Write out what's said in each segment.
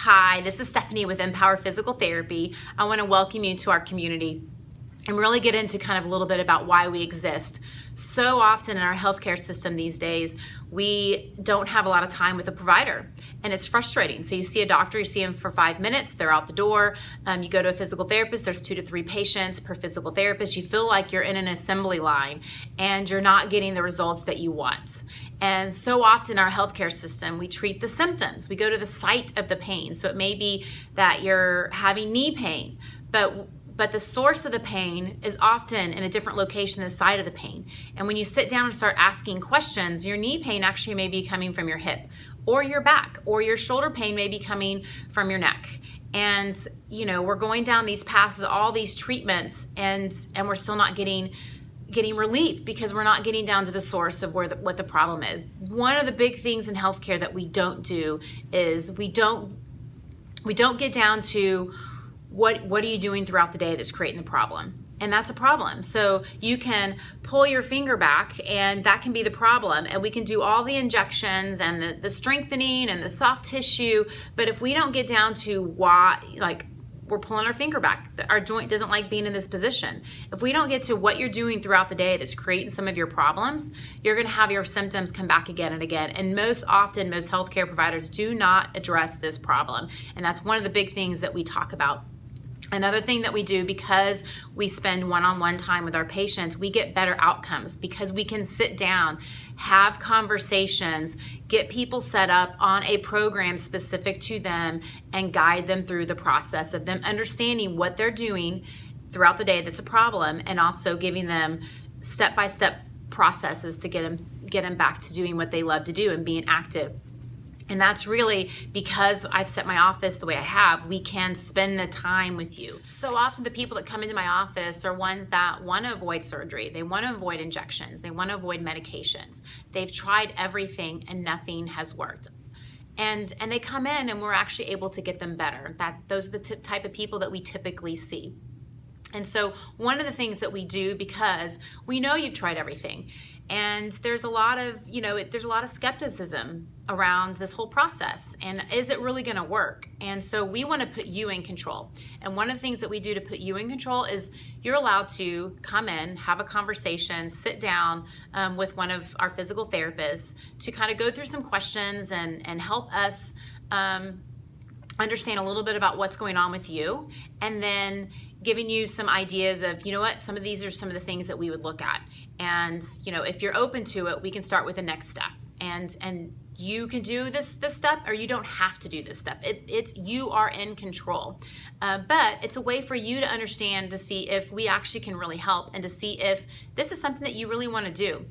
Hi, this is Stephanie with mPower Physical Therapy. I want to welcome you to our community and really get into kind of a little bit about why we exist. So often in our healthcare system these days, we don't have a lot of time with a provider, and it's frustrating. So you see a doctor, you see them for 5 minutes, they're out the door. You go to a physical therapist, there's 2 to 3 patients per physical therapist. You feel like you're in an assembly line and you're not getting the results that you want. And so often in our healthcare system, we treat the symptoms. We go to the site of the pain. So it may be that you're having knee pain, but the source of the pain is often in a different location than the site of the pain. And when you sit down and start asking questions, your knee pain actually may be coming from your hip or your back, or your shoulder pain may be coming from your neck. And we're going down these paths of all these treatments, and we're still not getting relief because we're not getting down to the source of what the problem is. One of the big things in healthcare that we don't do is we don't get down to what are you doing throughout the day that's creating the problem? And that's a problem. So you can pull your finger back, and that can be the problem. And we can do all the injections and the strengthening and the soft tissue. But if we don't get down to why, like we're pulling our finger back, our joint doesn't like being in this position. If we don't get to what you're doing throughout the day that's creating some of your problems, you're going to have your symptoms come back again and again. And most often, most healthcare providers do not address this problem. And that's one of the big things that we talk about. Another thing that we do, because we spend one-on-one time with our patients, we get better outcomes because we can sit down, have conversations, get people set up on a program specific to them, and guide them through the process of them understanding what they're doing throughout the day that's a problem, and also giving them step-by-step processes to get them back to doing what they love to do and being active. And that's really because I've set my office the way I have, we can spend the time with you. So often the people that come into my office are ones that want to avoid surgery. They want to avoid injections. They want to avoid medications. They've tried everything and nothing has worked. And they come in and we're actually able to get them better. Those are the type of people that we typically see. And so one of the things that we do, because we know you've tried everything, and there's a lot of, there's a lot of skepticism around this whole process. And is it really going to work? And so we want to put you in control. And one of the things that we do to put you in control is you're allowed to come in, have a conversation, sit down with one of our physical therapists to kind of go through some questions and help us understand a little bit about what's going on with you, and then giving you some ideas of, some of these are some of the things that we would look at. And, if you're open to it, we can start with the next step. And you can do this step, or you don't have to do this step. You are in control. But it's a way for you to understand, to see if we actually can really help, and to see if this is something that you really want to do.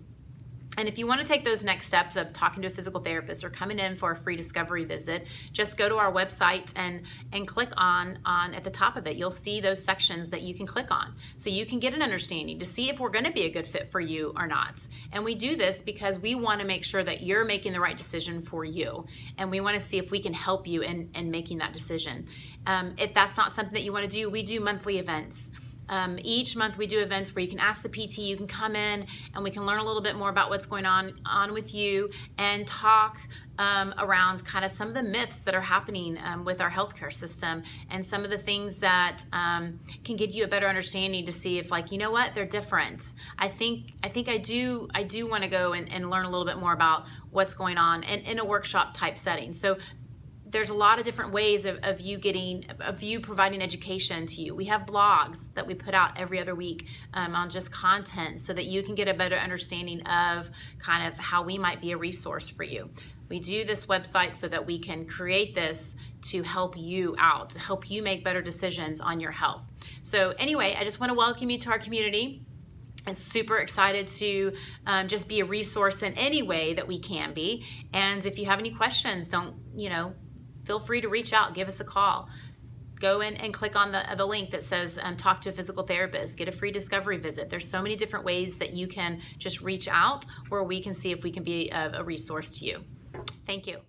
And if you want to take those next steps of talking to a physical therapist or coming in for a free discovery visit, just go to our website and click on at the top of it. You'll see those sections that you can click on, so you can get an understanding to see if we're going to be a good fit for you or not. And we do this because we want to make sure that you're making the right decision for you, and we want to see if we can help you in making that decision. If that's not something that you want to do, we do monthly events. Each month we do events where you can ask the PT, you can come in and we can learn a little bit more about what's going on with you, and talk around kind of some of the myths that are happening with our healthcare system, and some of the things that can give you a better understanding to see if, they're different. I think I do want to go and learn a little bit more about what's going on in a workshop type setting. So there's a lot of different ways of you providing education to you. We have blogs that we put out every other week on just content, so that you can get a better understanding of kind of how we might be a resource for you. We do this website so that we can create this to help you out, to help you make better decisions on your health. So anyway, I just want to welcome you to our community. I'm super excited to just be a resource in any way that we can be. And if you have any questions, feel free to reach out, give us a call. Go in and click on the link that says talk to a physical therapist, get a free discovery visit. There's so many different ways that you can just reach out, where we can see if we can be a resource to you. Thank you.